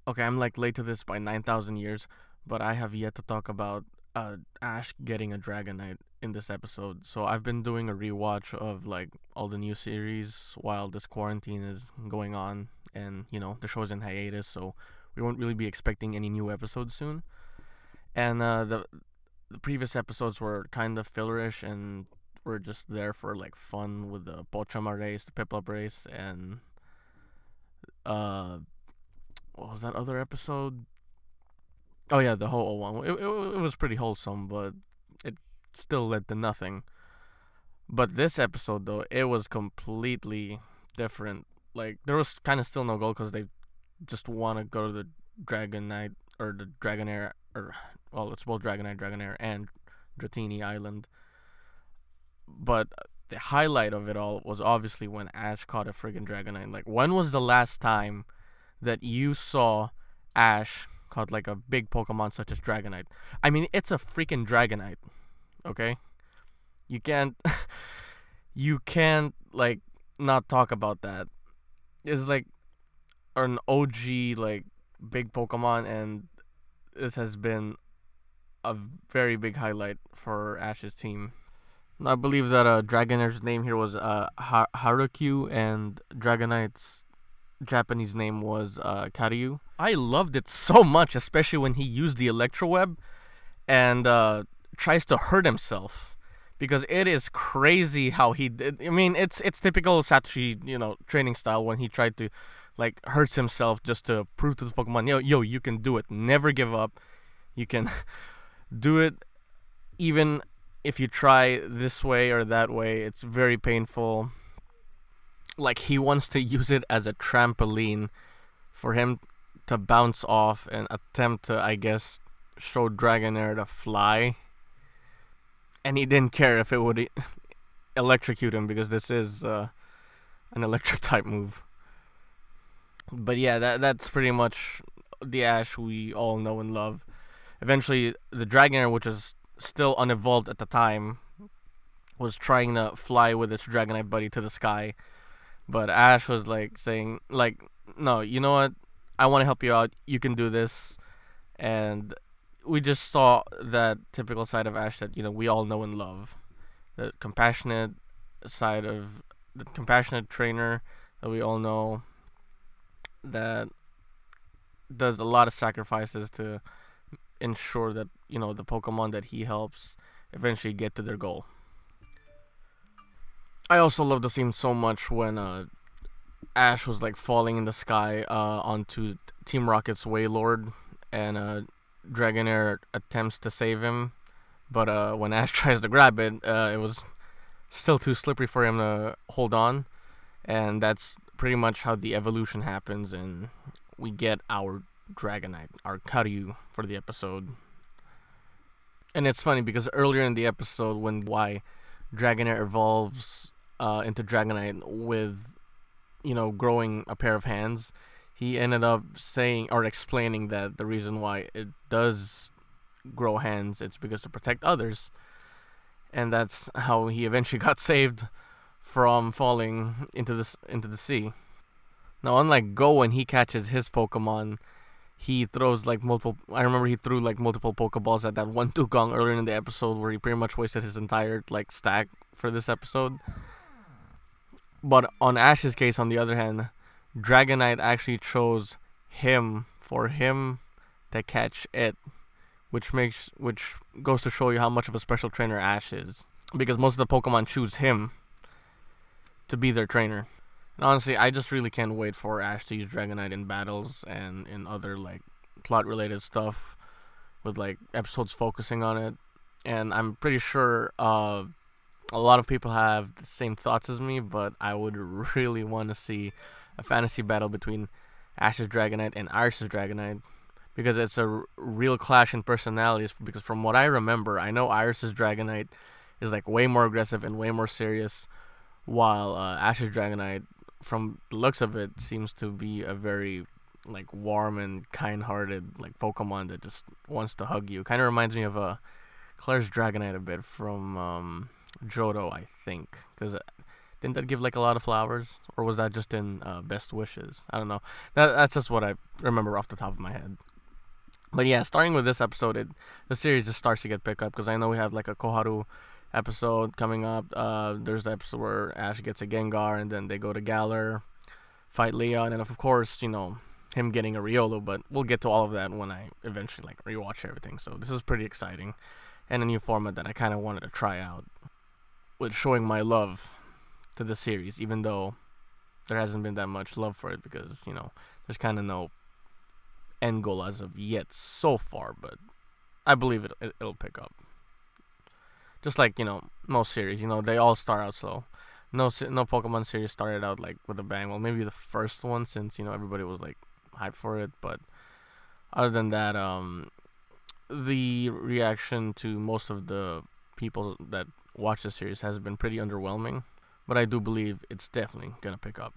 Okay, I'm like late to this by 9,000 years, but I have yet to talk about Ash getting a Dragonite in this episode. So I've been doing a rewatch of like all the new series while this quarantine is going on, and the show's in hiatus, so we won't really be expecting any new episodes soon. And the previous episodes were kind of fillerish and were just there for like fun with the Pochama race, the Piplup race, and uh what was that other episode? Oh yeah, the whole one. It was pretty wholesome, but it still led to nothing. But this episode though, it was completely different. Like there was kind of still no goal because they just want to go to the Dragonite or the Dragonair or well, it's both Dragonite, Dragonair, and Dratini Island. But the highlight of it all was obviously when Ash caught a friggin' Dragonite. Like when was the last time that you saw Ash caught like a big Pokemon such as Dragonite? I mean, it's a freaking Dragonite. Okay, you can't you can't like not talk about that. It's like an OG like big Pokemon, and this has been a very big highlight for Ash's team. I believe that Dragonair's name here was Haruki, and Dragonite's Japanese name was Kairyu. I loved it so much, especially when he used the Electro Web and tries to hurt himself, because it is crazy how he did. I mean, it's typical Satoshi, training style when he tried to like hurts himself just to prove to the Pokemon, yo, you can do it. Never give up. You can do it even if you try this way or that way. It's very painful. Like he wants to use it as a trampoline for him to bounce off and attempt to, I guess, show Dragonair to fly. And he didn't care if it would electrocute him, because this is an electric type move. But yeah, that's pretty much the Ash we all know and love. Eventually, the Dragonair, which is still unevolved at the time, was trying to fly with its Dragonite buddy to the sky. But Ash was like saying, like, no, you know what? I want to help you out. You can do this. And we just saw that typical side of Ash that, we all know and love. The compassionate side of the compassionate trainer that we all know, that does a lot of sacrifices to ensure that, the Pokemon that he helps eventually get to their goal. I also love the scene so much when Ash was like falling in the sky onto Team Rocket's Wailord, and Dragonair attempts to save him, but when Ash tries to grab it, it was still too slippery for him to hold on, and that's pretty much how the evolution happens, and we get our Dragonite, our Kairyu, for the episode. And it's funny because earlier in the episode, when why Dragonair evolves into Dragonite with, growing a pair of hands, he ended up saying or explaining that the reason why it does grow hands, it's because to protect others, and that's how he eventually got saved from falling into the sea. Now, unlike Go, when he catches his Pokemon, he throws like multiple. I remember he threw like multiple Pokeballs at that one Dugong earlier in the episode, where he pretty much wasted his entire like stack for this episode. But on Ash's case, on the other hand, Dragonite actually chose him for him to catch it, which goes to show you how much of a special trainer Ash is, because most of the Pokemon choose him to be their trainer. And honestly, I just really can't wait for Ash to use Dragonite in battles and in other like plot related stuff, with like episodes focusing on it. And I'm pretty sure a lot of people have the same thoughts as me, but I would really want to see a fantasy battle between Ash's Dragonite and Iris's Dragonite, because it's a real clash in personalities. Because from what I remember, I know Iris's Dragonite is like way more aggressive and way more serious, while Ash's Dragonite, from the looks of it, seems to be a very like warm and kind-hearted like Pokemon that just wants to hug you. Kind of reminds me of Claire's Dragonite a bit from Johto, I think, because Didn't that give like a lot of flowers, or was that just in Best Wishes? I don't know. That's just what I remember off the top of my head. But yeah, starting with this episode, the series just starts to get picked up because I know we have like a Koharu episode coming up. There's the episode where Ash gets a Gengar, and then they go to Galar, fight Leon, and of course, him getting a Riolu. But we'll get to all of that when I eventually like rewatch everything. So this is pretty exciting, and a new format that I kind of wanted to try out, with showing my love to the series, even though there hasn't been that much love for it because there's kind of no end goal as of yet so far, but I believe it'll pick up. Just like most series, they all start out slow. No Pokemon series started out like with a bang. Well, maybe the first one, since everybody was like hyped for it, but other than that, the reaction to most of the people that watch the series has been pretty underwhelming. But I do believe it's definitely gonna pick up.